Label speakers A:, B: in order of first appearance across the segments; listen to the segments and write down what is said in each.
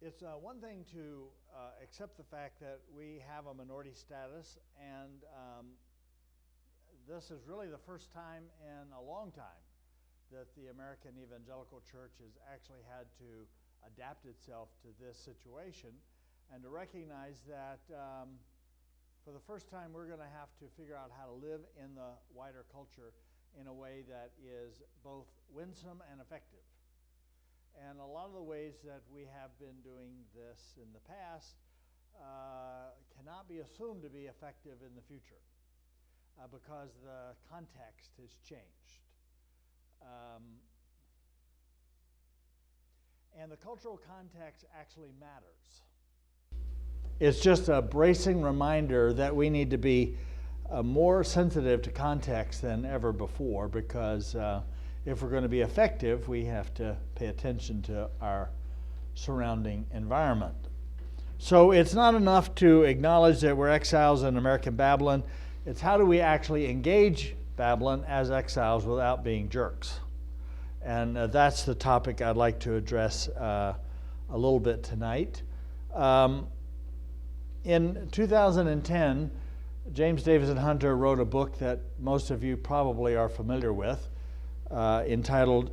A: It's one thing to accept the fact that we have a minority status, and this is really the first time in a long time that the American evangelical church has actually had to adapt itself to this situation, and to recognize that for the first time we're going to have to figure out how to live in the wider culture in a way that is both winsome and effective. And a lot of the ways that we have been doing this in the past cannot be assumed to be effective in the future because the context has changed. And the cultural context actually matters. It's just a bracing reminder that we need to be more sensitive to context than ever before, because if we're going to be effective, we have to pay attention to our surrounding environment. So it's not enough to acknowledge that we're exiles in American Babylon. It's how do we actually engage Babylon as exiles without being jerks? And that's the topic I'd like to address a little bit tonight. In 2010, James Davison Hunter wrote a book that most of you probably are familiar with, entitled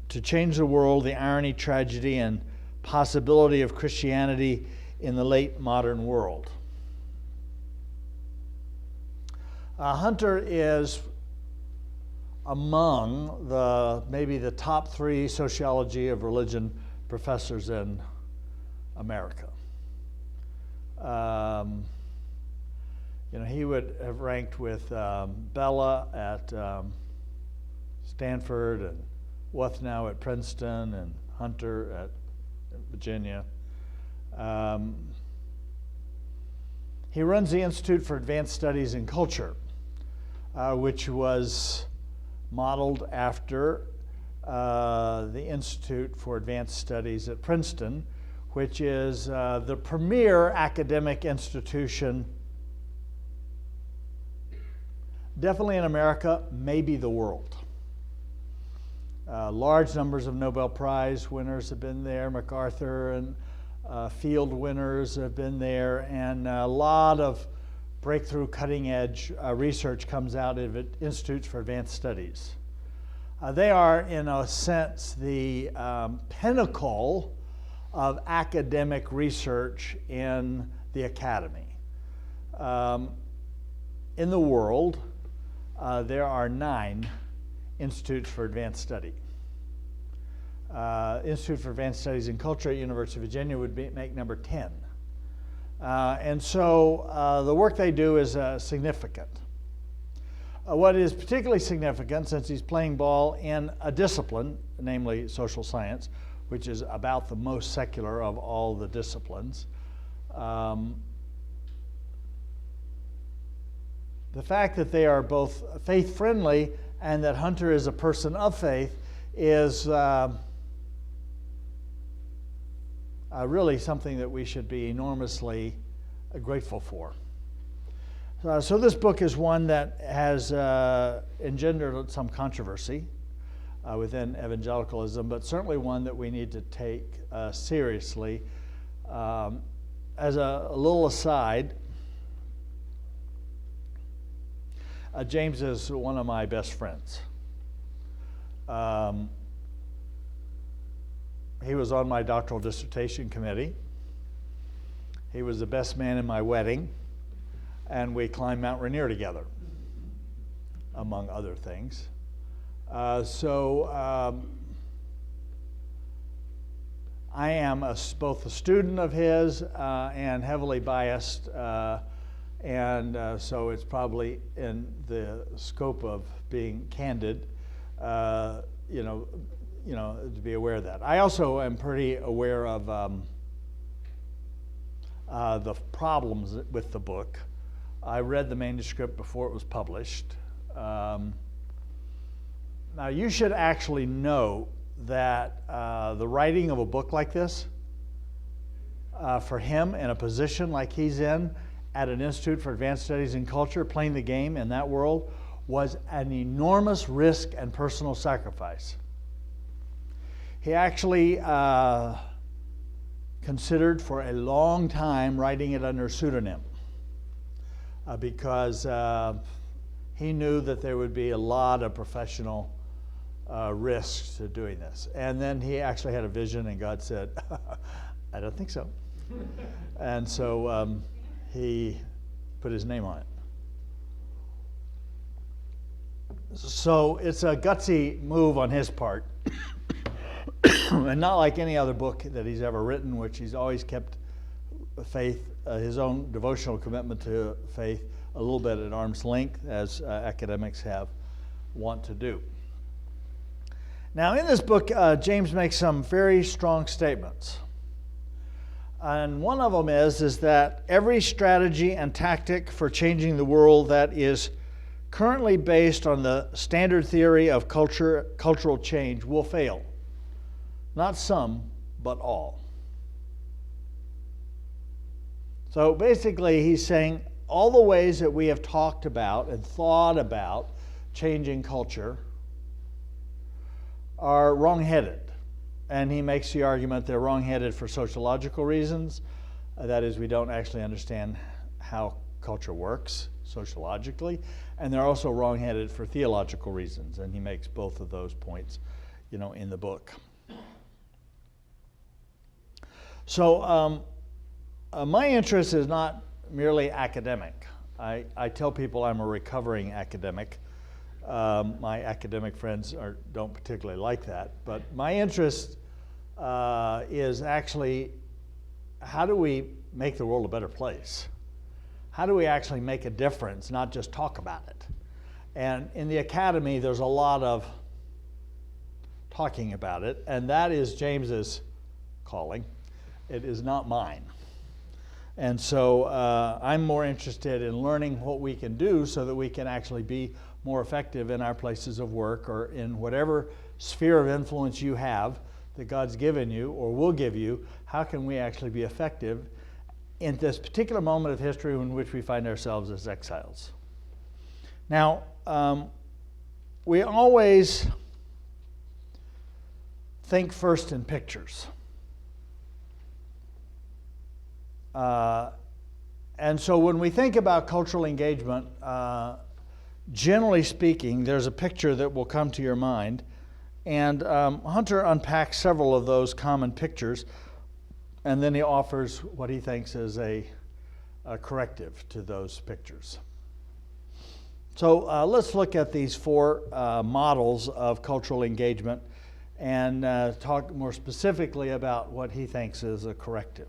A: "To Change the World, the Irony, Tragedy, and Possibility of Christianity in the Late Modern World." Hunter is among maybe the top 3 sociology of religion professors in America. He would have ranked with Bella at Stanford, and Wuthnow at Princeton, and Hunter at Virginia. He runs the Institute for Advanced Studies in Culture, which was modeled after the Institute for Advanced Studies at Princeton, which is the premier academic institution, definitely in America, maybe the world. Large numbers of Nobel Prize winners have been there. MacArthur and Field winners have been there, and a lot of breakthrough, cutting-edge research comes out of Institutes for Advanced Studies. They are, in a sense, the pinnacle of academic research in the academy. In the world, there are 9 Institutes for Advanced Study. Institute for Advanced Studies in Culture at University of Virginia would make number 10. And so the work they do is significant. What is particularly significant, since he's playing ball in a discipline, namely social science, which is about the most secular of all the disciplines, the fact that they are both faith-friendly and that Hunter is a person of faith is really something that we should be enormously grateful for. So this book is one that has engendered some controversy within evangelicalism, but certainly one that we need to take seriously. As a little aside, James is one of my best friends. He was on my doctoral dissertation committee. He was the best man in my wedding, and we climbed Mount Rainier together, among other things. I am both a student of his and heavily biased, and so it's probably in the scope of being candid, to be aware of that. I also am pretty aware of the problems with the book. I read the manuscript before it was published. Now, you should actually know that the writing of a book like this, for him in a position like he's in at an Institute for Advanced Studies in Culture, playing the game in that world, was an enormous risk and personal sacrifice. He actually considered for a long time writing it under pseudonym because he knew that there would be a lot of professional risks to doing this. And then he actually had a vision, and God said, I don't think so. And so he put his name on it. So it's a gutsy move on his part, and not like any other book that he's ever written, which he's always kept faith, his own devotional commitment to faith, a little bit at arm's length, as academics want to do. Now, in this book, James makes some very strong statements. And one of them is that every strategy and tactic for changing the world that is currently based on the standard theory of cultural change will fail. Not some, but all. So basically, he's saying all the ways that we have talked about and thought about changing culture are wrong-headed. And he makes the argument they're wrong-headed for sociological reasons. That is, we don't actually understand how culture works sociologically. And they're also wrong-headed for theological reasons. And he makes both of those points, in the book. So my interest is not merely academic. I tell people I'm a recovering academic. My academic friends don't particularly like that. But my interest is actually, how do we make the world a better place? How do we actually make a difference, not just talk about it? And in the academy, there's a lot of talking about it, and that is James's calling. It is not mine. And so I'm more interested in learning what we can do so that we can actually be more effective in our places of work or in whatever sphere of influence you have that God's given you or will give you. How can we actually be effective in this particular moment of history in which we find ourselves as exiles? Now, we always think first in pictures. And so when we think about cultural engagement, generally speaking, there's a picture that will come to your mind. And Hunter unpacks several of those common pictures, and then he offers what he thinks is a corrective to those pictures. So let's look at these four models of cultural engagement and talk more specifically about what he thinks is a corrective.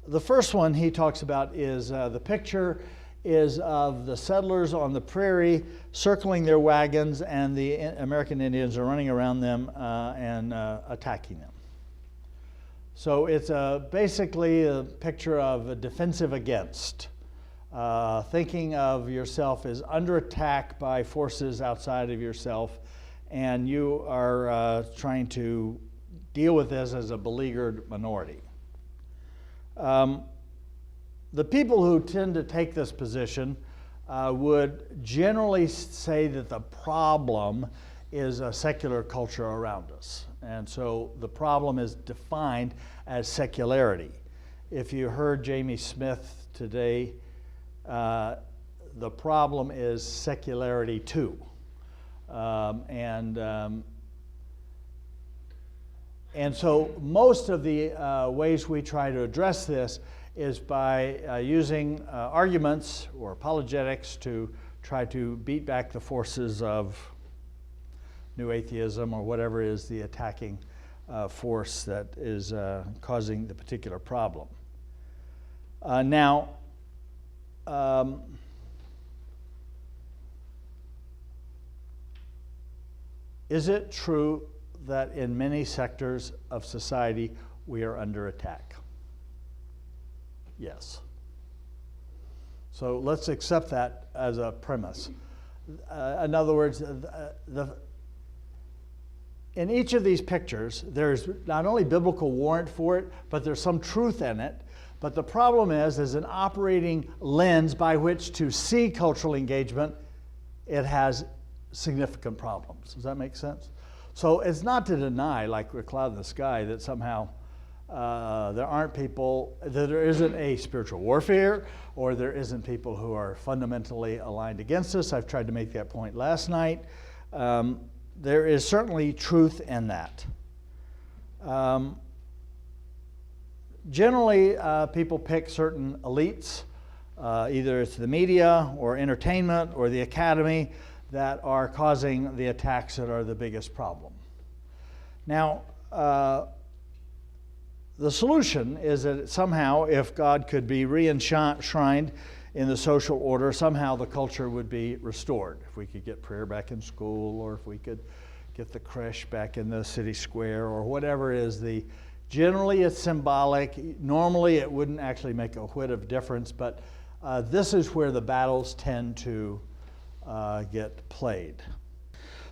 A: The first one he talks about is the picture is of the settlers on the prairie circling their wagons, and the American Indians are running around them and attacking them. So it's basically a picture of a defensive against, thinking of yourself as under attack by forces outside of yourself, and you are trying to deal with this as a beleaguered minority. The people who tend to take this position would generally say that the problem is a secular culture around us. And so the problem is defined as secularity. If you heard Jamie Smith today, the problem is secularity too. And so most of the ways we try to address this is by using arguments or apologetics to try to beat back the forces of new atheism or whatever is the attacking force that is causing the particular problem. Now, is it true that in many sectors of society we are under attack? Yes. So let's accept that as a premise. In other words, in each of these pictures, there's not only biblical warrant for it, but there's some truth in it. But the problem is, as an operating lens by which to see cultural engagement, it has significant problems. Does that make sense? So it's not to deny, like a cloud in the sky, that somehow there aren't people, that there isn't a spiritual warfare, or there isn't people who are fundamentally aligned against us. I've tried to make that point last night. There is certainly truth in that. Generally, people pick certain elites, either it's the media or entertainment or the academy, that are causing the attacks that are the biggest problem. Now, the solution is that somehow, if God could be re-enshrined in the social order, somehow the culture would be restored. If we could get prayer back in school, or if we could get the creche back in the city square, or whatever it is. Generally it's symbolic. Normally it wouldn't actually make a whit of difference, but this is where the battles tend to get played.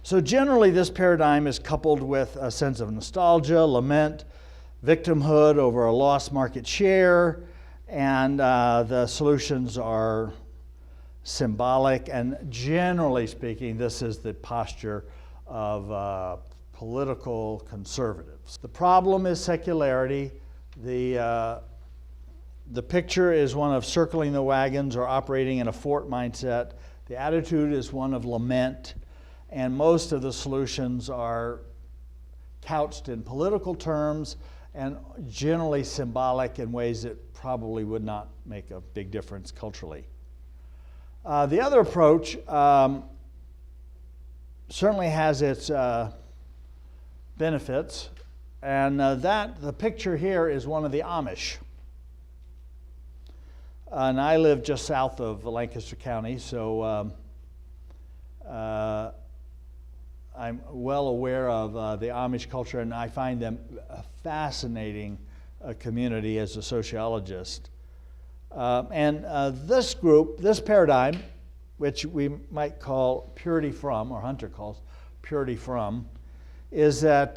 A: So generally this paradigm is coupled with a sense of nostalgia, lament, victimhood over a lost market share, and the solutions are symbolic, and generally speaking, this is the posture of political conservatives. The problem is secularity. The picture is one of circling the wagons or operating in a fort mindset. The attitude is one of lament, and most of the solutions are couched in political terms and generally symbolic in ways that probably would not make a big difference culturally. The other approach certainly has its benefits, and the picture here is one of the Amish. And I live just south of Lancaster County, so I'm well aware of the Amish culture, and I find them a fascinating community as a sociologist. This group, this paradigm, which we might call purity from, or Hunter calls purity from, is that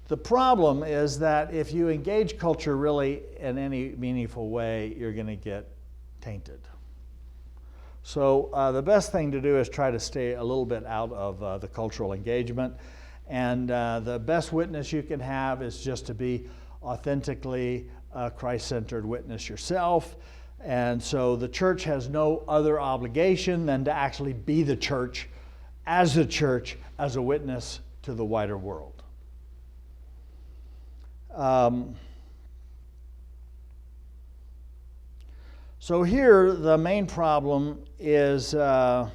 A: the problem is that if you engage culture really in any meaningful way, you're going to get tainted. So the best thing to do is try to stay a little bit out of the cultural engagement. And the best witness you can have is just to be authentically a Christ-centered witness yourself. And so the church has no other obligation than to actually be the church, as a witness to the wider world. So here the main problem is not,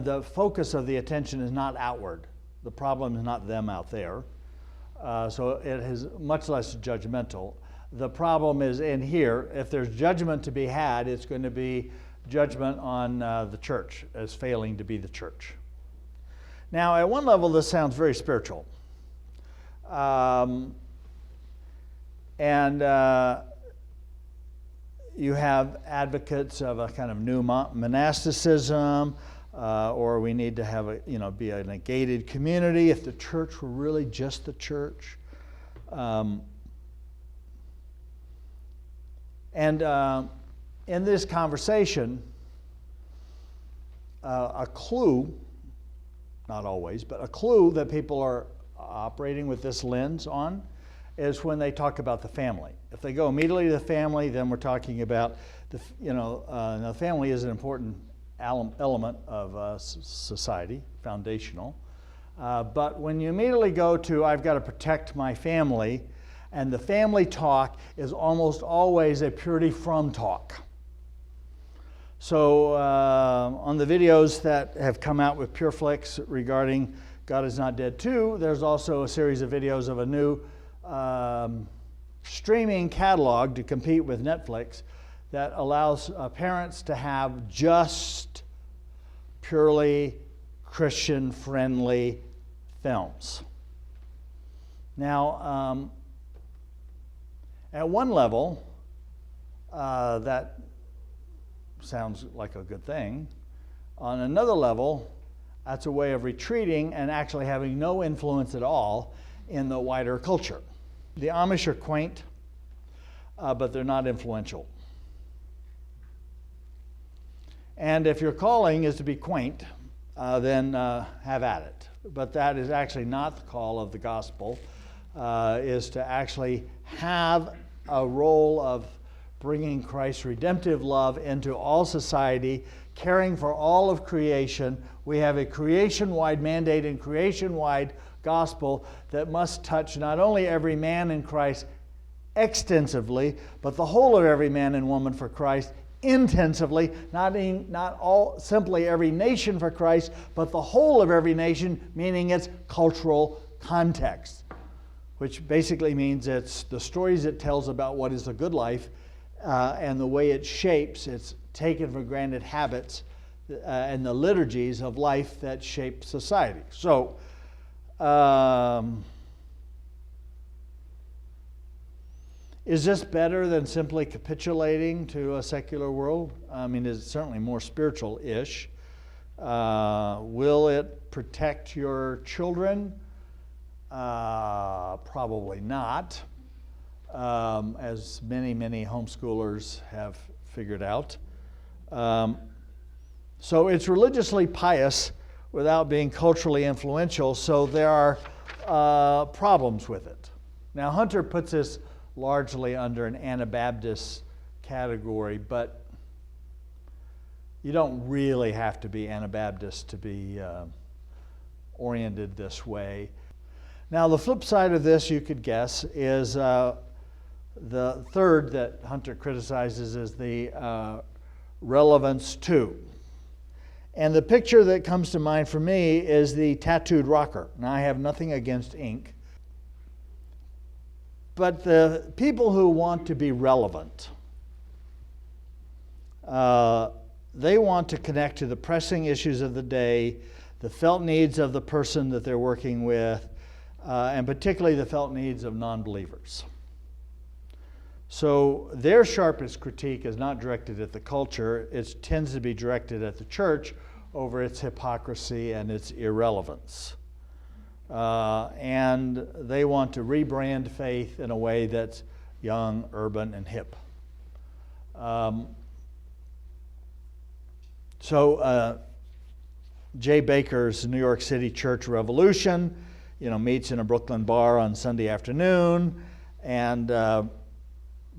A: the focus of the attention is not outward. The problem is not them out there. So it is much less judgmental. The problem is in here. If there's judgment to be had, it's going to be judgment on the church as failing to be the church. Now, at one level, this sounds very spiritual. You have advocates of a kind of new monasticism, or we need to have be in a gated community if the church were really just the church. In this conversation, a clue, not always, but a clue that people are operating with this lens on is when they talk about the family. If they go immediately to the family, then we're talking about the family is an important element of society, foundational. But when you immediately go to, I've got to protect my family, and the family talk is almost always a purity from talk. So on the videos that have come out with PureFlix regarding God is Not Dead 2, there's also a series of videos of a new streaming catalog to compete with Netflix that allows parents to have just purely Christian-friendly films. Now, at one level, that sounds like a good thing. On another level, that's a way of retreating and actually having no influence at all in the wider culture. The Amish are quaint, but they're not influential. And if your calling is to be quaint, then have at it. But that is actually not the call of the gospel, is to actually have a role of bringing Christ's redemptive love into all society, caring for all of creation. We have a creation-wide mandate and creation-wide gospel that must touch not only every man in Christ extensively, but the whole of every man and woman for Christ intensively, not all simply every nation for Christ, but the whole of every nation, meaning its cultural context, which basically means it's the stories it tells about what is a good life and the way it shapes its taken for granted habits and the liturgies of life that shape society. So, is this better than simply capitulating to a secular world? I mean, it's certainly more spiritual-ish. Will it protect your children? Probably not, as many homeschoolers have figured out. So it's religiously pious without being culturally influential, so there are problems with it. Now, Hunter puts this largely under an Anabaptist category, but you don't really have to be Anabaptist to be oriented this way. Now, the flip side of this, you could guess, is the third that Hunter criticizes is the relevance to. And the picture that comes to mind for me is the tattooed rocker. Now, I have nothing against ink, but the people who want to be relevant, they want to connect to the pressing issues of the day, the felt needs of the person that they're working with, and particularly the felt needs of non-believers. So their sharpest critique is not directed at the culture, it tends to be directed at the church over its hypocrisy and its irrelevance. And they want to rebrand faith in a way that's young, urban, and hip. So Jay Baker's New York City Church Revolution, meets in a Brooklyn bar on Sunday afternoon, and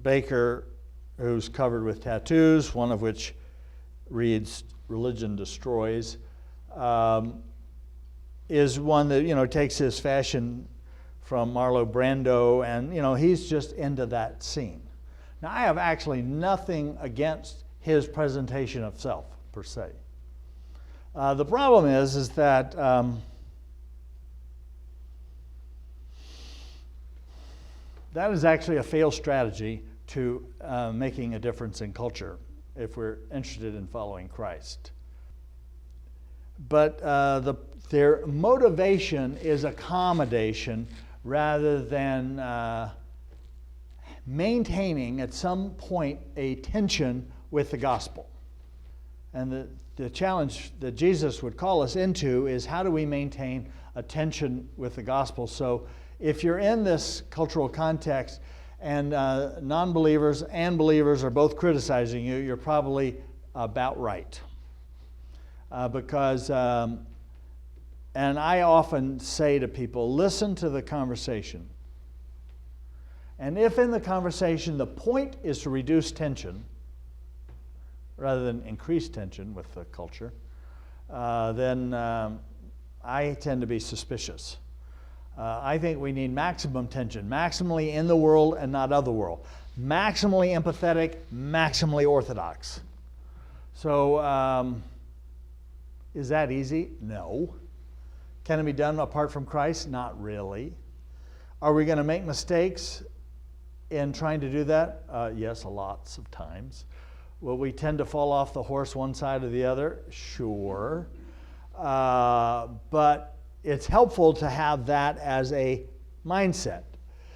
A: Baker, who's covered with tattoos, one of which reads "Religion Destroys," is one that takes his fashion from Marlon Brando, and he's just into that scene. Now, I have actually nothing against his presentation of self per se. The problem is that that is actually a failed strategy to making a difference in culture if we're interested in following Christ. But their motivation is accommodation rather than maintaining at some point a tension with the gospel. And the challenge that Jesus would call us into is how do we maintain a tension with the gospel? So if you're in this cultural context and non-believers and believers are both criticizing you, you're probably about right. Because, and I often say to people, listen to the conversation. And if in the conversation the point is to reduce tension, rather than increase tension with the culture, then I tend to be suspicious. I think we need maximum tension, maximally in the world and not of the world. Maximally empathetic, maximally orthodox. So, is that easy? No. Can it be done apart from Christ? Not really. Are we going to make mistakes in trying to do that? Yes, lots of times. Will we tend to fall off the horse one side or the other? Sure. But it's helpful to have that as a mindset.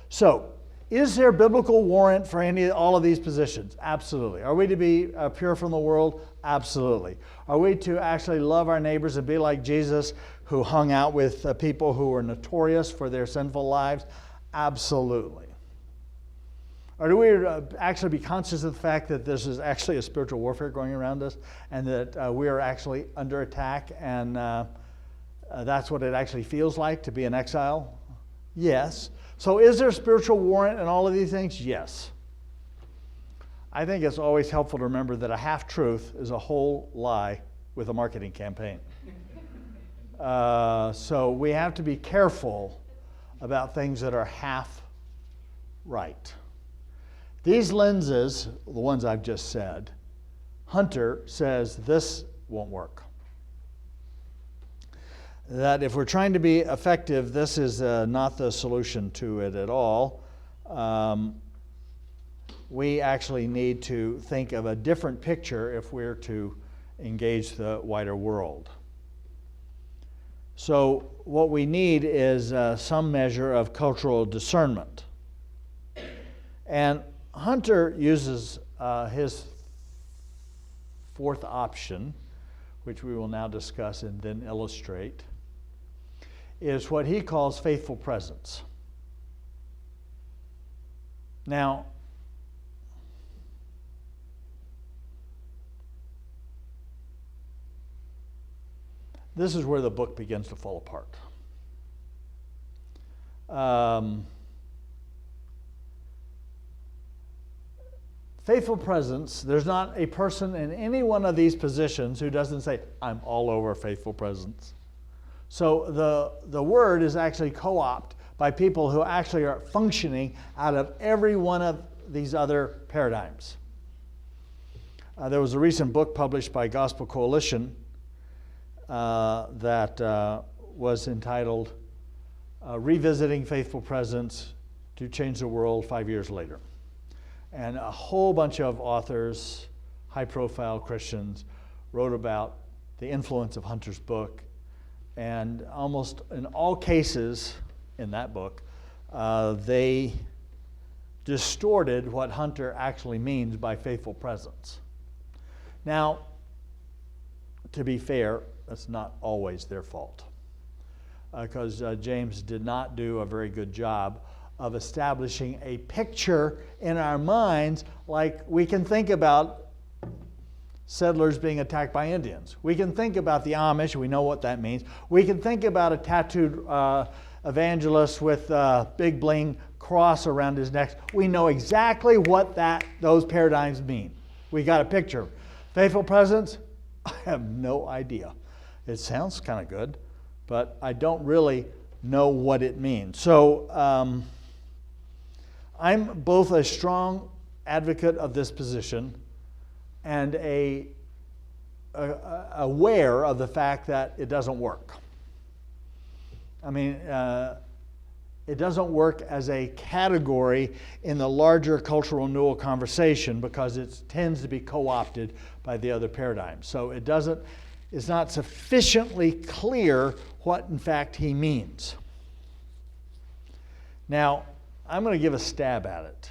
A: So, is there biblical warrant for all of these positions? Absolutely. Are we to be pure from the world? Absolutely. Are we to actually love our neighbors and be like Jesus, who hung out with people who were notorious for their sinful lives? Absolutely. Or do we actually be conscious of the fact that this is actually a spiritual warfare going around us, and that we are actually under attack, and that's what it actually feels like to be in exile? Yes. So is there spiritual warrant in all of these things? Yes. I think it's always helpful to remember that a half-truth is a whole lie with a marketing campaign. So we have to be careful about things that are half right. These lenses, the ones I've just said, Hunter says this won't work. That if we're trying to be effective, this is not the solution to it at all. We actually need to think of a different picture if we're to engage the wider world. So what we need is some measure of cultural discernment. And Hunter uses his fourth option, which we will now discuss and then illustrate, is what he calls faithful presence. Now, this is where the book begins to fall apart. Faithful presence, there's not a person in any one of these positions who doesn't say, I'm all over faithful presence. So the word is actually co-opted by people who actually are functioning out of every one of these other paradigms. There was a recent book published by Gospel Coalition that was entitled Revisiting Faithful Presence to Change the World 5 Years Later. And a whole bunch of authors, high-profile Christians, wrote about the influence of Hunter's book. And almost in all cases in that book, they distorted what Hunter actually means by faithful presence. Now, to be fair, that's not always their fault, because James did not do a very good job of establishing a picture in our minds. Like, we can think about settlers being attacked by Indians. We can think about the Amish. We know what that means. We can think about a tattooed evangelist with a big bling cross around his neck. We know exactly what those paradigms mean. We got a picture. Faithful presence? I have no idea. It sounds kind of good, but I don't really know what it means. So I'm both a strong advocate of this position and aware of the fact that it doesn't work. I mean, it doesn't work as a category in the larger cultural renewal conversation because it tends to be co-opted by the other paradigms. So it's not sufficiently clear what in fact he means. Now, I'm going to give a stab at it.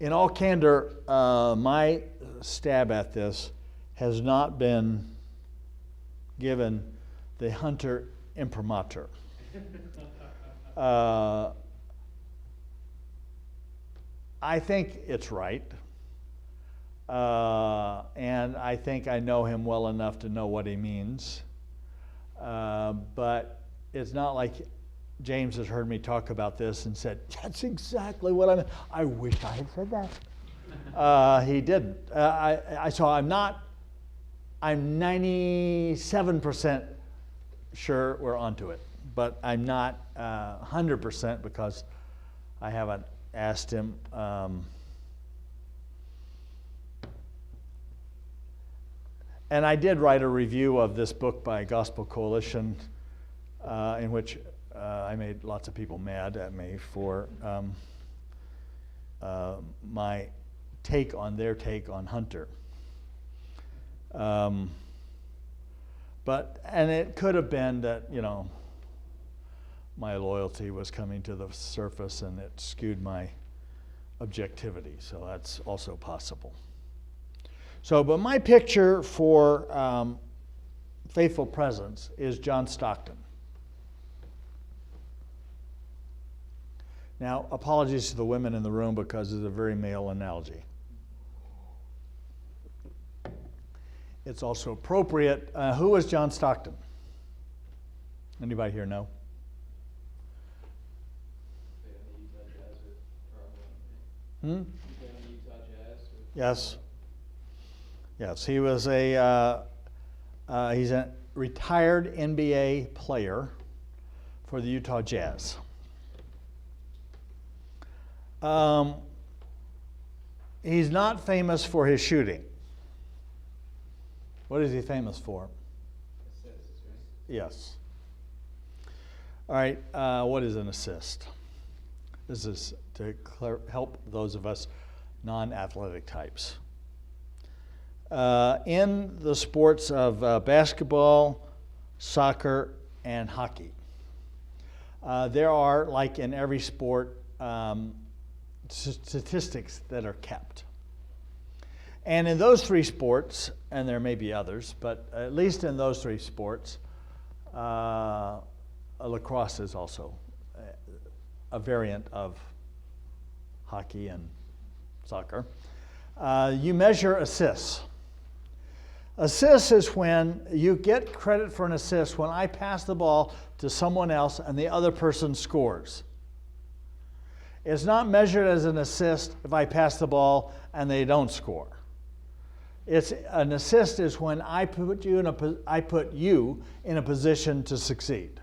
A: In all candor, my stab at this has not been given the Hunter imprimatur. I think it's right. And I think I know him well enough to know what he means. But it's not like James has heard me talk about this and said, that's exactly what I meant. I wish I had said that. He didn't. I'm 97% sure we're onto it, but I'm not 100% because I haven't asked him. And I did write a review of this book by Gospel Coalition in which I made lots of people mad at me for my take on their take on Hunter. And it could have been that, my loyalty was coming to the surface and it skewed my objectivity. So that's also possible. So, but my picture for faithful presence is John Stockton. Now, apologies to the women in the room because it's a very male analogy. It's also appropriate. Who was John Stockton? Anybody here know? Yes. Yes, he was he's a retired NBA player for the Utah Jazz. He's not famous for his shooting. What is he famous for?
B: Assists, right?
A: Yes. All right, what is an assist? This is to help those of us non-athletic types. In the sports of basketball, soccer, and hockey, there are, like in every sport, statistics that are kept. And in those three sports, and there may be others, but at least in those three sports, lacrosse is also a variant of hockey and soccer. You measure assists. Assists is when you get credit for an assist when I pass the ball to someone else and the other person scores. It's not measured as an assist if I pass the ball and they don't score. It's an assist is when I put you in a position to succeed.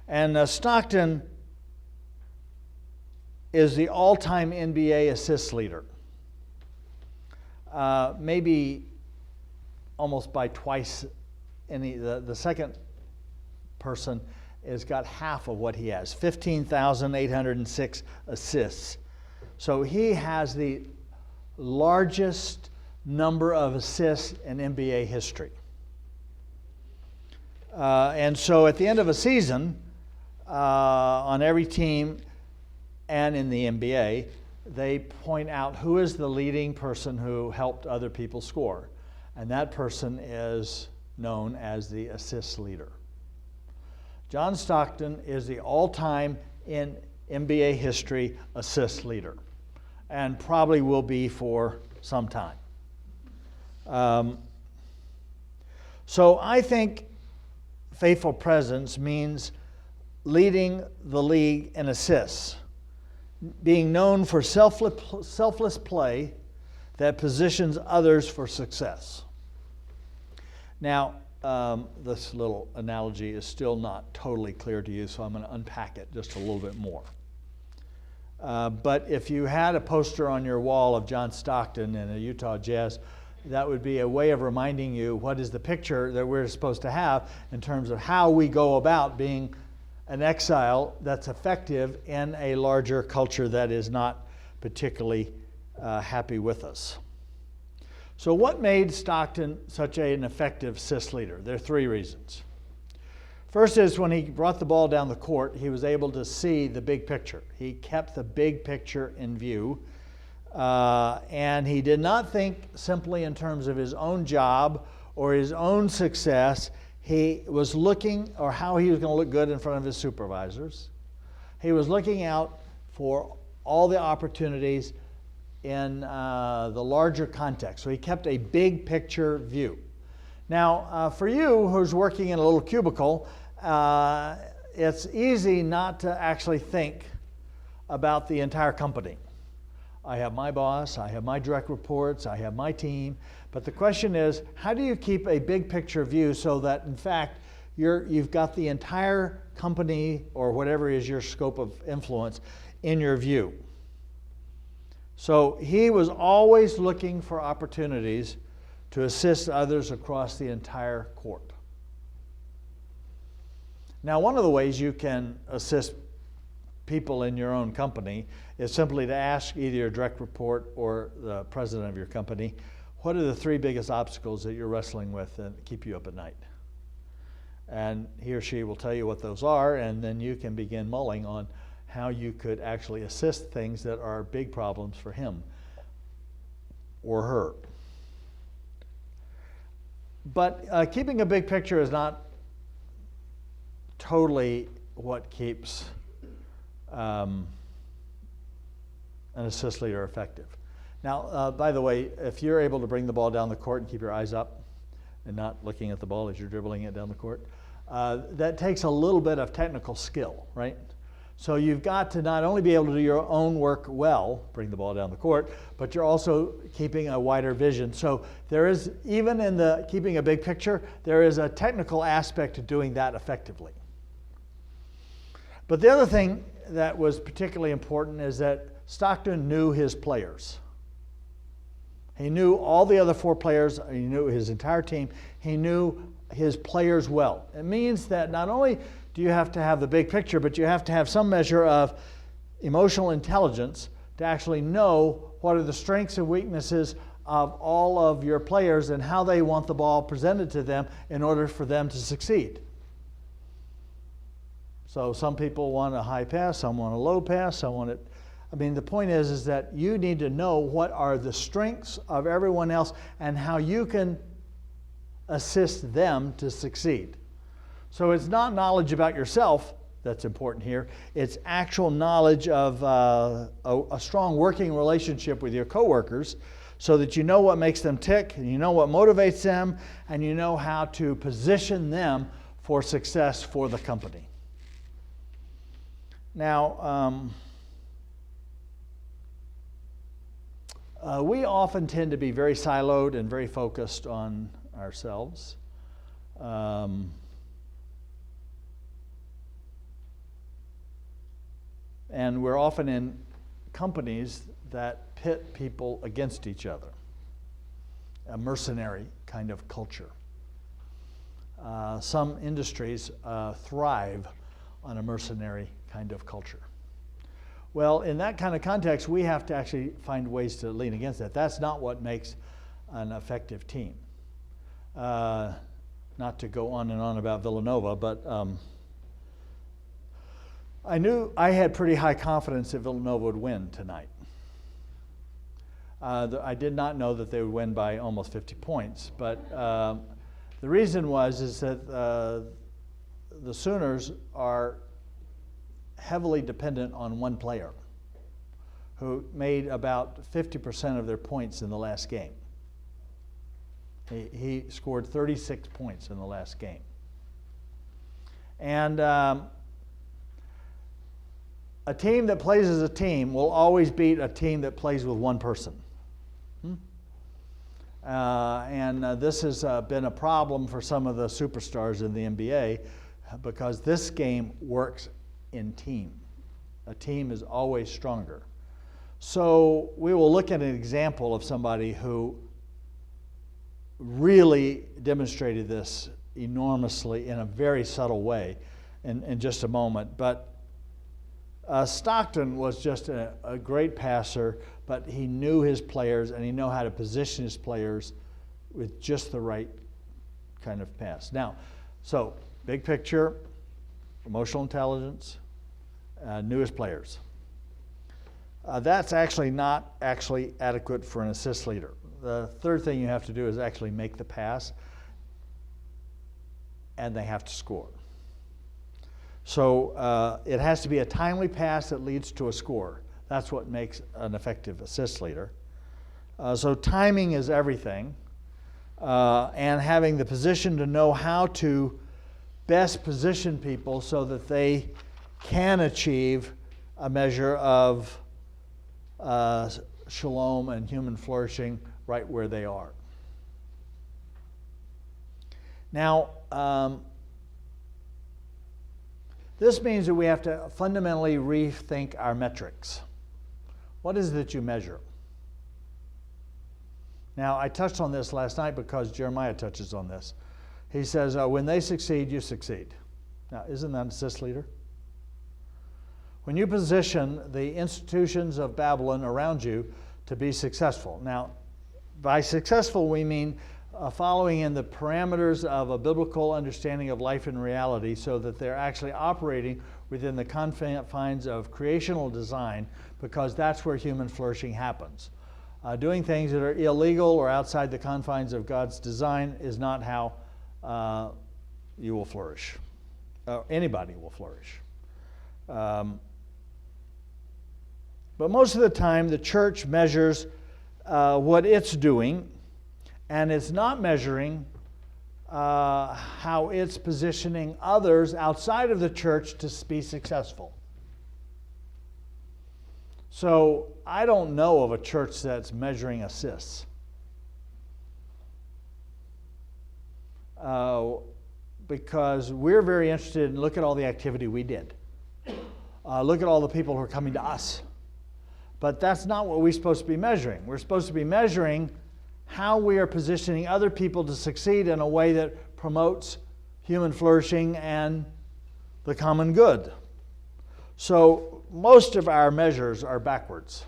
A: And Stockton is the all-time NBA assist leader. Maybe almost by twice the second person has got half of what he has, 15,806 assists. So he has the largest number of assists in NBA history. And so at the end of a season, on every team and in the NBA, they point out who is the leading person who helped other people score. And that person is known as the assist leader. John Stockton is the all-time in NBA history assist leader, and probably will be for some time. So I think faithful presence means leading the league in assists, being known for selfless play that positions others for success. Now, this little analogy is still not totally clear to you, so I'm going to unpack it just a little bit more. But if you had a poster on your wall of John Stockton and a Utah Jazz, that would be a way of reminding you what is the picture that we're supposed to have in terms of how we go about being an exile that's effective in a larger culture that is not particularly happy with us. So what made Stockton such an effective assist leader? There are three reasons. First is when he brought the ball down the court, he was able to see the big picture. He kept the big picture in view, and he did not think simply in terms of his own job or his own success. He was looking, or how he was going to look good in front of his supervisors. He was looking out for all the opportunities in the larger context. So he kept a big picture view. Now, for you who's working in a little cubicle, it's easy not to actually think about the entire company. I have my boss, I have my direct reports, I have my team, but the question is, how do you keep a big picture view so that, in fact, you've got the entire company, or whatever is your scope of influence, in your view? So he was always looking for opportunities to assist others across the entire court. Now, one of the ways you can assist people in your own company is simply to ask either your direct report or the president of your company, what are the three biggest obstacles that you're wrestling with and keep you up at night? And he or she will tell you what those are, and then you can begin mulling on how you could actually assist things that are big problems for him or her. But keeping a big picture is not totally what keeps an assist leader effective. Now, by the way, if you're able to bring the ball down the court and keep your eyes up and not looking at the ball as you're dribbling it down the court, that takes a little bit of technical skill, right? So you've got to not only be able to do your own work well, bring the ball down the court, but you're also keeping a wider vision. So there is, even in the keeping a big picture, there is a technical aspect to doing that effectively. But the other thing that was particularly important is that Stockton knew his players. He knew all the other 4 players, he knew his entire team, he knew his players well. It means that not only do you have to have the big picture, but you have to have some measure of emotional intelligence to actually know what are the strengths and weaknesses of all of your players and how they want the ball presented to them in order for them to succeed. So some people want a high pass, some want a low pass, some want it. I mean, the point is that you need to know what are the strengths of everyone else and how you can assist them to succeed. So it's not knowledge about yourself that's important here. It's actual knowledge of a strong working relationship with your coworkers so that you know what makes them tick, and you know what motivates them, and you know how to position them for success for the company. Now, we often tend to be very siloed and very focused on ourselves. And we're often in companies that pit people against each other, a mercenary kind of culture. Some industries thrive on a mercenary kind of culture. Well, in that kind of context, we have to actually find ways to lean against that. That's not what makes an effective team. Not to go on and on about Villanova, but I knew I had pretty high confidence that Villanova would win tonight. I did not know that they would win by almost 50 points, but the reason is that the Sooners are heavily dependent on one player who made about 50% of their points in the last game. He scored 36 points in the last game. And a team that plays as a team will always beat a team that plays with one person. This has been a problem for some of the superstars in the NBA because this game works in team. A team is always stronger. So we will look at an example of somebody who really demonstrated this enormously in a very subtle way in just a moment. But Stockton was just a great passer, but he knew his players and he knew how to position his players with just the right kind of pass. Now, so big picture, emotional intelligence, knew his players. That's actually not adequate for an assist leader. The third thing you have to do is actually make the pass, and they have to score. So it has to be a timely pass that leads to a score. That's what makes an effective assist leader. So timing is everything, and having the position to know how to best position people so that they can achieve a measure of shalom and human flourishing right where they are. Now, this means that we have to fundamentally rethink our metrics. What is it that you measure? Now, I touched on this last night because Jeremiah touches on this. He says, when they succeed, you succeed. Now, isn't that an assist leader? When you position the institutions of Babylon around you to be successful. Now, by successful, we mean following in the parameters of a biblical understanding of life and reality so that they're actually operating within the confines of creational design, because that's where human flourishing happens. Doing things that are illegal or outside the confines of God's design is not how you will flourish. Anybody will flourish. But most of the time, the church measures what it's doing, and it's not measuring how it's positioning others outside of the church to be successful. So I don't know of a church that's measuring assists. Because we're very interested in look at all the activity we did. Look at all the people who are coming to us. But that's not what we're supposed to be measuring. We're supposed to be measuring how we are positioning other people to succeed in a way that promotes human flourishing and the common good. So most of our measures are backwards.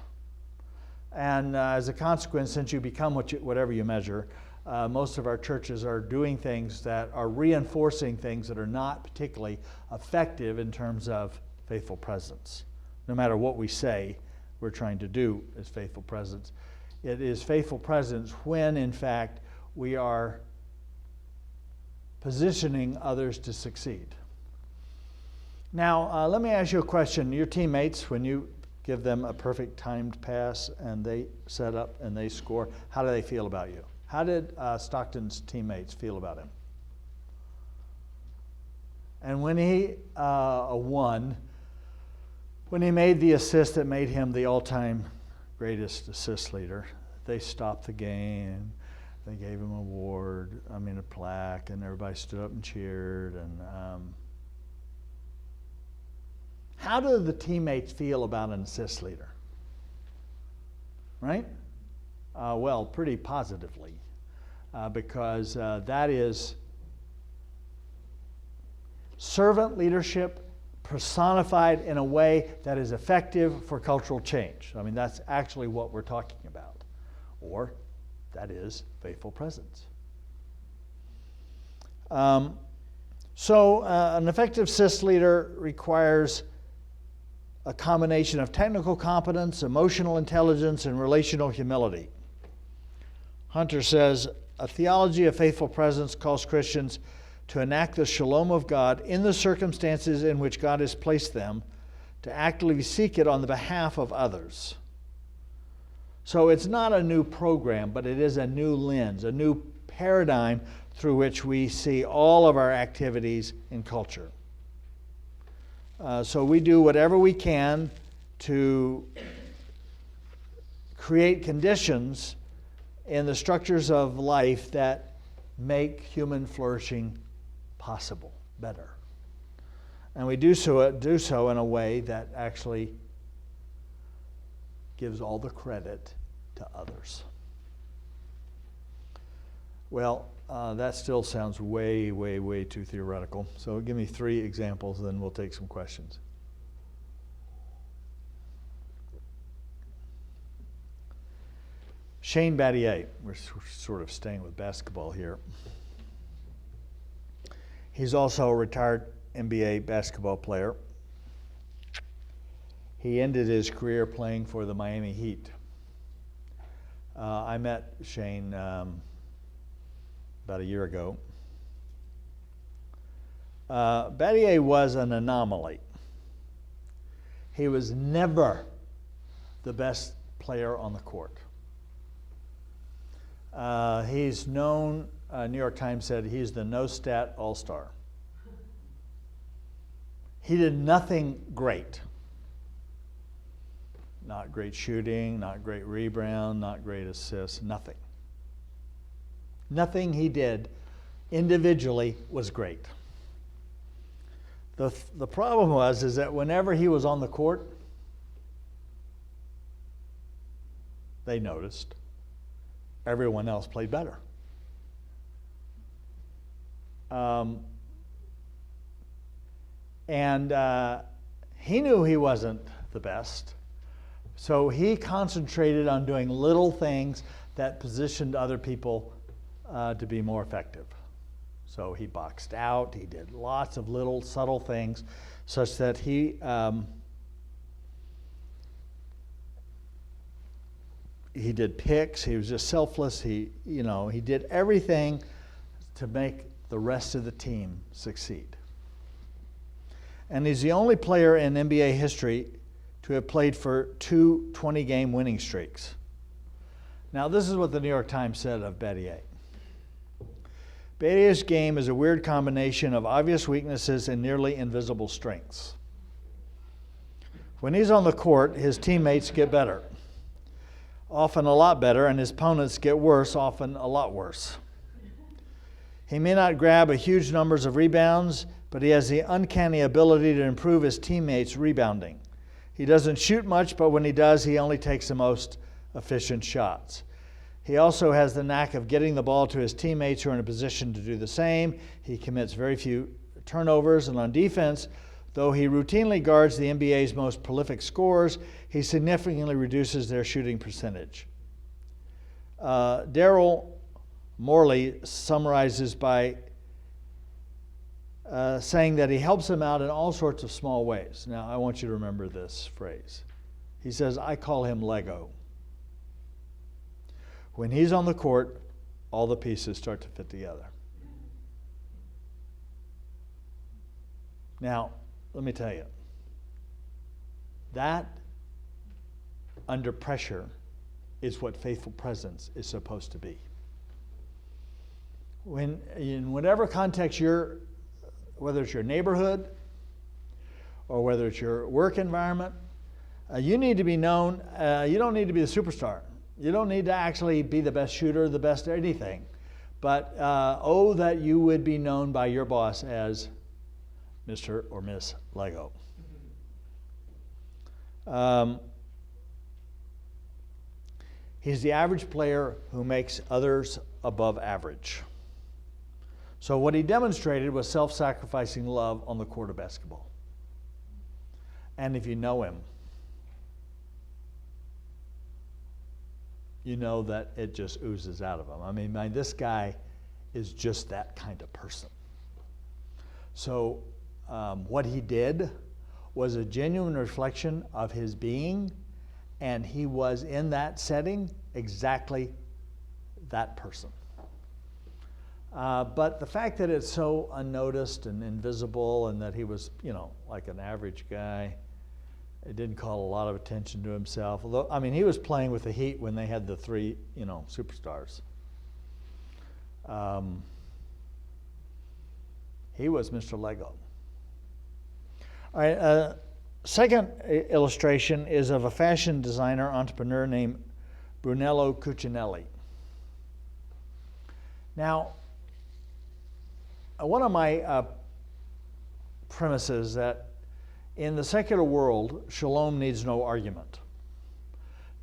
A: And as a consequence, since you become whatever you measure, most of our churches are doing things that are reinforcing things that are not particularly effective in terms of faithful presence. No matter what we say we're trying to do is faithful presence. It is faithful presence when, in fact, we are positioning others to succeed. Now, let me ask you a question. Your teammates, when you give them a perfect timed pass and they set up and they score, how do they feel about you? How did Stockton's teammates feel about him? And when he won, when he made the assist that made him the all-time greatest assist leader, they stopped the game. They gave him a plaque, and everybody stood up and cheered. And how do the teammates feel about an assist leader? Right? Well, pretty positively, because that is servant leadership personified in a way that is effective for cultural change. I mean, that's actually what we're talking about. Or that is faithful presence. So an effective SIS leader requires a combination of technical competence, emotional intelligence, and relational humility. Hunter says, a theology of faithful presence calls Christians to enact the shalom of God in the circumstances in which God has placed them, to actively seek it on the behalf of others. So it's not a new program, but it is a new lens, a new paradigm through which we see all of our activities in culture. So we do whatever we can to create conditions in the structures of life that make human flourishing possible, better. And we do so in a way that actually gives all the credit to others. Well, that still sounds way, way, way too theoretical. So give me 3 examples, and then we'll take some questions. Shane Battier, we're sort of staying with basketball here. He's also a retired NBA basketball player. He ended his career playing for the Miami Heat. I met Shane about a year ago. Battier was an anomaly. He was never the best player on the court. He's known, New York Times said, he's the no-stat all-star. He did nothing great. Not great shooting, not great rebound, not great assists, nothing. Nothing he did individually was great. The problem is that whenever he was on the court, they noticed everyone else played better. He knew he wasn't the best, so he concentrated on doing little things that positioned other people to be more effective. So he boxed out, he did lots of little subtle things such that he did picks, he was just selfless, he did everything to make the rest of the team succeed. And he's the only player in NBA history to have played for 2 20-game winning streaks. Now, this is what the New York Times said of Battier. Battier's game is a weird combination of obvious weaknesses and nearly invisible strengths. When he's on the court, his teammates get better, often a lot better, and his opponents get worse, often a lot worse. He may not grab a huge numbers of rebounds, but he has the uncanny ability to improve his teammates' rebounding. He doesn't shoot much, but when he does, he only takes the most efficient shots. He also has the knack of getting the ball to his teammates who are in a position to do the same. He commits very few turnovers, and on defense, though he routinely guards the NBA's most prolific scorers, he significantly reduces their shooting percentage. Daryl Morley summarizes by saying that he helps them out in all sorts of small ways. Now, I want you to remember this phrase. He says, I call him Lego. When he's on the court, all the pieces start to fit together. Now, let me tell you, that under pressure is what faithful presence is supposed to be. When, in whatever context you're, whether it's your neighborhood or whether it's your work environment, you need to be known. You don't need to be the superstar. You don't need to actually be the best shooter, the best anything. But that you would be known by your boss as Mr. or Miss Lego. He's the average player who makes others above average. So what he demonstrated was self-sacrificing love on the court of basketball. And if you know him, you know that it just oozes out of him. I mean, this guy is just that kind of person. So what he did was a genuine reflection of his being, and he was in that setting exactly that person. But the fact that it's so unnoticed and invisible and that he was, like an average guy, it didn't call a lot of attention to himself. Although, I mean, he was playing with the Heat when they had the 3, superstars. He was Mr. Lego. All right, second illustration is of a fashion designer entrepreneur named Brunello Cucinelli. Now, one of my premises that in the secular world, shalom needs no argument.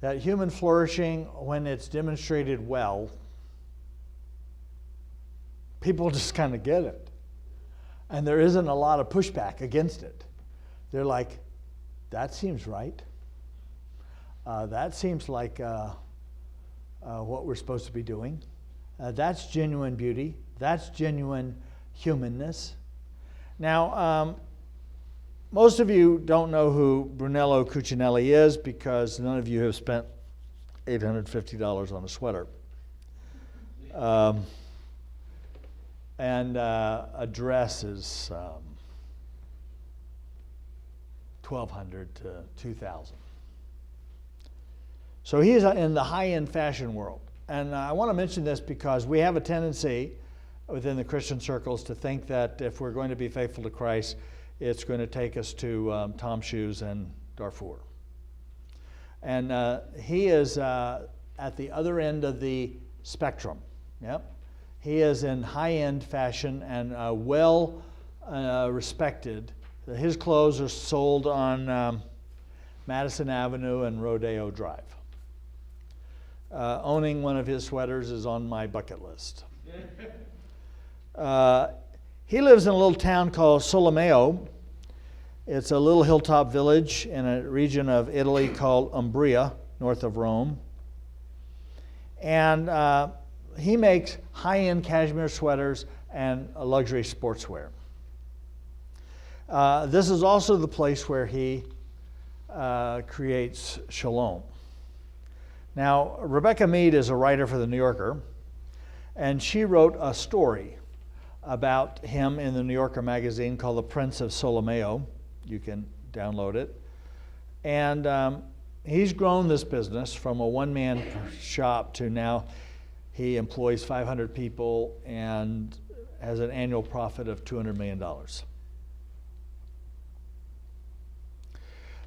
A: That human flourishing, when it's demonstrated well, people just kind of get it. And there isn't a lot of pushback against it. They're like, that seems right. That seems like what we're supposed to be doing. That's genuine beauty. That's genuine humanness. Now, most of you don't know who Brunello Cucinelli is because none of you have spent $850 on a sweater. And a dress is $1,200 to $2,000. So he is in the high-end fashion world. And I want to mention this because we have a tendency within the Christian circles to think that if we're going to be faithful to Christ, it's going to take us to Tom Shoes and Darfur. And he is at the other end of the spectrum. Yep. He is in high-end fashion and well respected. His clothes are sold on Madison Avenue and Rodeo Drive. Owning one of his sweaters is on my bucket list. He lives in a little town called Solomeo. It's a little hilltop village in a region of Italy called Umbria, north of Rome. And he makes high-end cashmere sweaters and luxury sportswear. This is also the place where he creates Shalom. Now, Rebecca Mead is a writer for The New Yorker, and she wrote a story about him in the New Yorker magazine called The Prince of Solomeo. You can download it. And he's grown this business from a one-man shop to now he employs 500 people and has an annual profit of $200 million.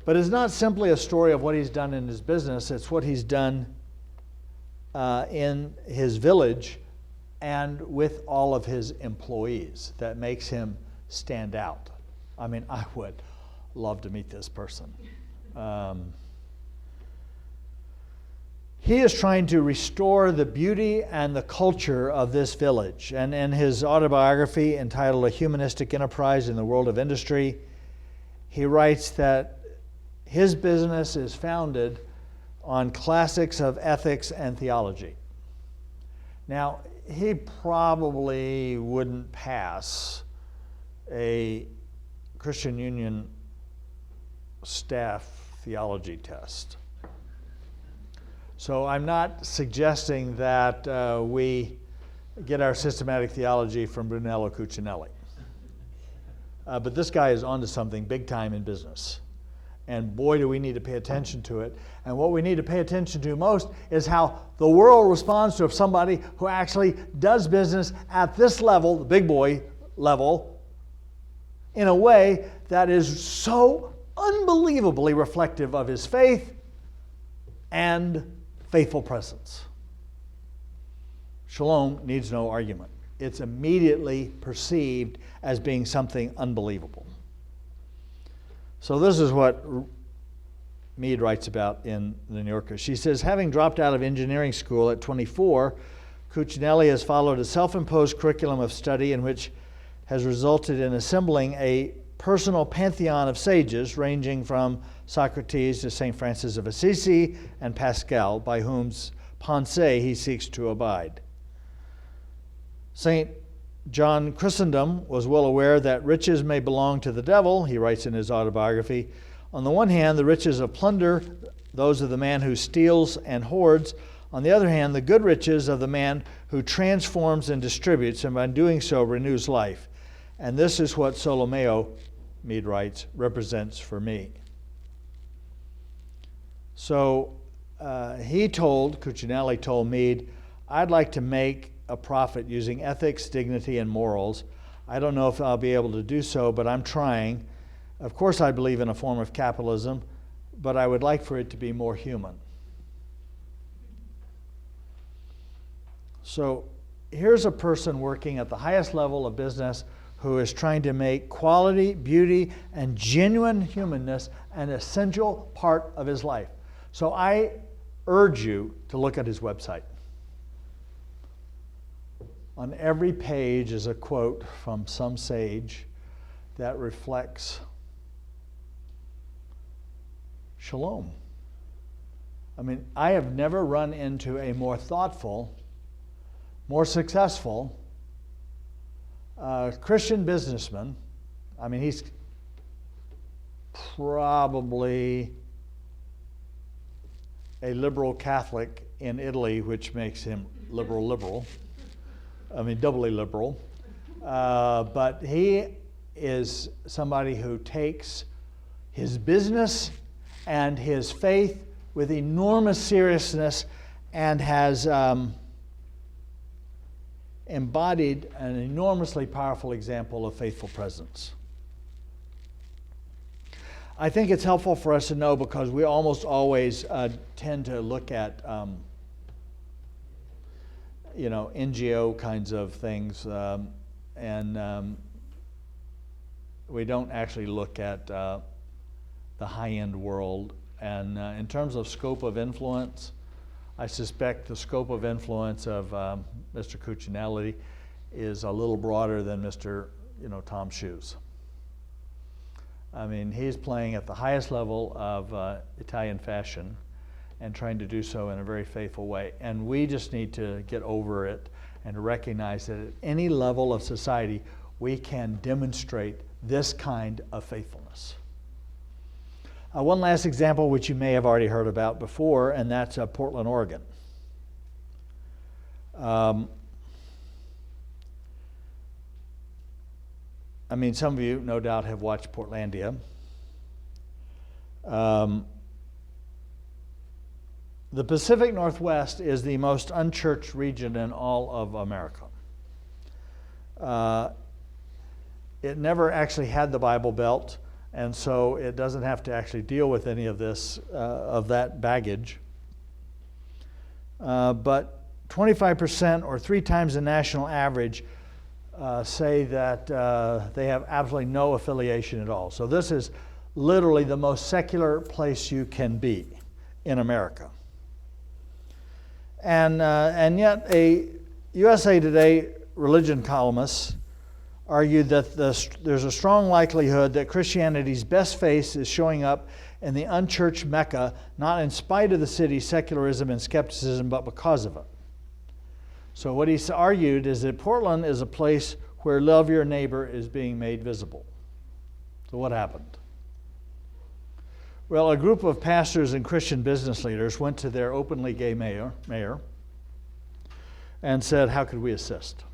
A: But it's not simply a story of what he's done in his business, it's what he's done in his village and with all of his employees that makes him stand out. I mean, I would love to meet this person. He is trying to restore the beauty and the culture of this village. And in his autobiography entitled A Humanistic Enterprise in the World of Industry, he writes that his business is founded on classics of ethics and theology. Now, he probably wouldn't pass a Christian Union staff theology test. So I'm not suggesting that we get our systematic theology from Brunello Cucinelli. But this guy is onto something big time in business. And boy, do we need to pay attention to it. And what we need to pay attention to most is how the world responds to somebody who actually does business at this level, the big boy level, in a way that is so unbelievably reflective of his faith and faithful presence. Shalom needs no argument. It's immediately perceived as being something unbelievable. So this is what Mead writes about in The New Yorker. She says, having dropped out of engineering school at 24, Cucinelli has followed a self-imposed curriculum of study in which has resulted in assembling a personal pantheon of sages ranging from Socrates to St. Francis of Assisi and Pascal, by whose pensée he seeks to abide. St. John Chrysostom was well aware that riches may belong to the devil, he writes in his autobiography. On the one hand, the riches of plunder, those of the man who steals and hoards. On the other hand, the good riches of the man who transforms and distributes, and by doing so renews life. And this is what Solomeo, Mead writes, represents for me. So Cucinelli told Mead, I'd like to make a profit using ethics, dignity, and morals. I don't know if I'll be able to do so, but I'm trying. Of course, I believe in a form of capitalism, but I would like for it to be more human. So here's a person working at the highest level of business who is trying to make quality, beauty, and genuine humanness an essential part of his life. So I urge you to look at his website. On every page is a quote from some sage that reflects shalom. I mean, I have never run into a more thoughtful, more successful Christian businessman. I mean, he's probably a liberal Catholic in Italy, which makes him liberal. I mean, doubly liberal. But he is somebody who takes his business and his faith with enormous seriousness and has embodied an enormously powerful example of faithful presence. I think it's helpful for us to know because we almost always tend to look at NGO kinds of things, and we don't actually look at the high-end world. And in terms of scope of influence, I suspect the scope of influence of Mr. Cucinelli is a little broader than Mr. Tom Shoes. I mean, he's playing at the highest level of Italian fashion and trying to do so in a very faithful way. And we just need to get over it and recognize that at any level of society, we can demonstrate this kind of faithfulness. One last example, which you may have already heard about before, and that's Portland, Oregon. I mean, some of you no doubt have watched Portlandia. The Pacific Northwest is the most unchurched region in all of America. It never actually had the Bible Belt, and so it doesn't have to actually deal with any of this, of that baggage. But 25%, or 3 times the national average, say that they have absolutely no affiliation at all. So this is literally the most secular place you can be in America. And yet a USA Today religion columnist argued that there's a strong likelihood that Christianity's best face is showing up in the unchurched Mecca, not in spite of the city's secularism and skepticism, but because of it. So what he argued is that Portland is a place where love your neighbor is being made visible. So what happened? Well, a group of pastors and Christian business leaders went to their openly gay mayor and said, how could we assist?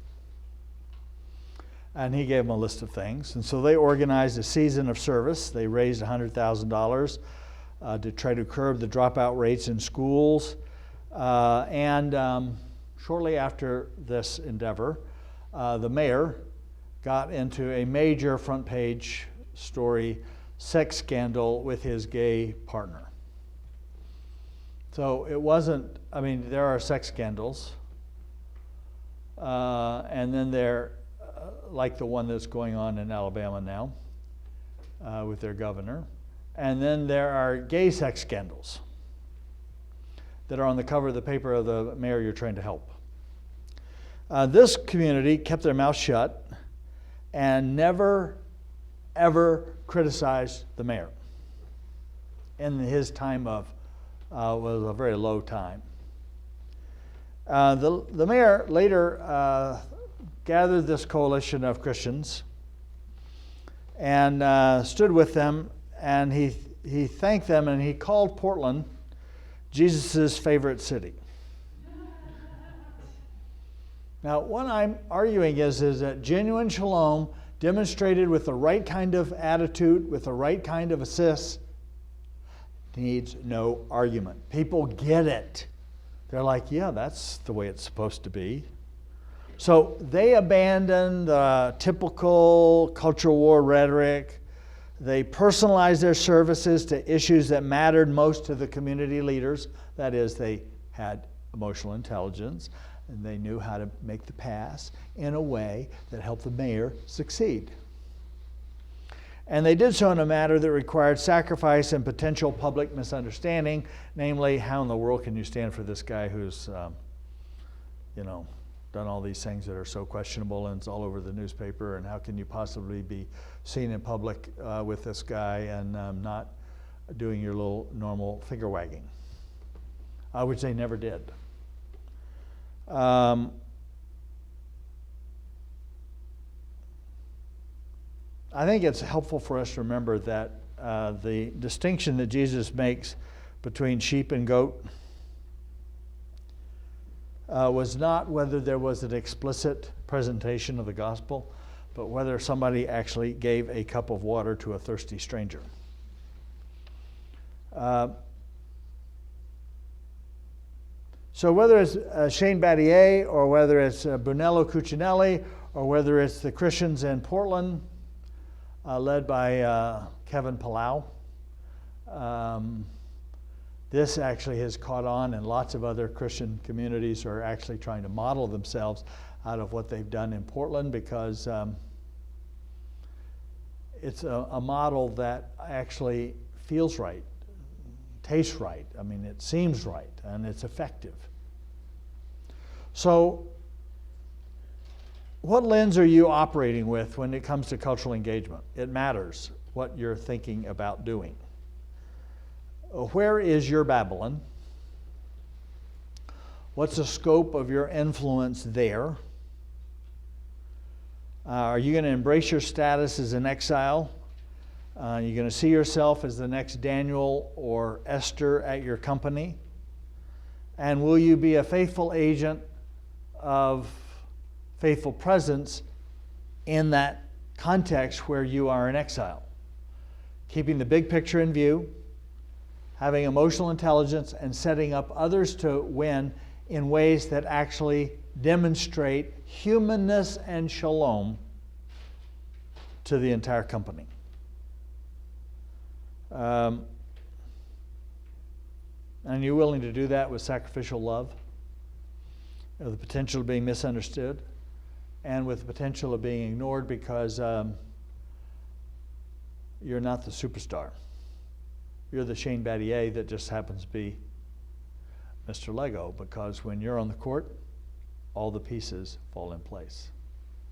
A: And he gave them a list of things. And so they organized a season of service. They raised $100,000 to try to curb the dropout rates in schools. Shortly after this endeavor, the mayor got into a major front page story sex scandal with his gay partner. So it wasn't, I mean, there are sex scandals, and then there, like the one that's going on in Alabama now with their governor, and then there are gay sex scandals that are on the cover of the paper of the mayor you're trying to help. This community kept their mouth shut and never, ever criticized the mayor. In his time of, was a very low time. The mayor later gathered this coalition of Christians and stood with them, and he thanked them, and he called Portland Jesus' favorite city. Now, what I'm arguing is that genuine shalom demonstrated with the right kind of attitude, with the right kind of assist, needs no argument. People get it. They're like, yeah, that's the way it's supposed to be. So they abandoned the typical cultural war rhetoric. They personalized their services to issues that mattered most to the community leaders. That is, they had emotional intelligence, and they knew how to make the pass in a way that helped the mayor succeed. And they did so in a manner that required sacrifice and potential public misunderstanding, namely, how in the world can you stand for this guy who's, done all these things that are so questionable and it's all over the newspaper, and how can you possibly be seen in public with this guy and not doing your little normal finger wagging, which they never did. I think it's helpful for us to remember that the distinction that Jesus makes between sheep and goat was not whether there was an explicit presentation of the gospel, but whether somebody actually gave a cup of water to a thirsty stranger. So whether it's Shane Battier, or whether it's Brunello Cucinelli, or whether it's the Christians in Portland, led by Kevin Palau, this actually has caught on, and lots of other Christian communities are actually trying to model themselves out of what they've done in Portland, because it's a model that actually feels right, tastes right. I mean, it seems right, and it's effective. So what lens are you operating with when it comes to cultural engagement? It matters what you're thinking about doing. Where is your Babylon? What's the scope of your influence there? Are you going to embrace your status as an exile? Are you going to see yourself as the next Daniel or Esther at your company? And will you be a faithful agent of faithful presence in that context where you are in exile? Keeping the big picture in view, having emotional intelligence, and setting up others to win in ways that actually demonstrate humanness and shalom to the entire company. And you're willing to do that with sacrificial love, with the potential of being misunderstood, and with the potential of being ignored because you're not the superstar. You're the Shane Battier that just happens to be Mr. Lego, because when you're on the court, all the pieces fall in place.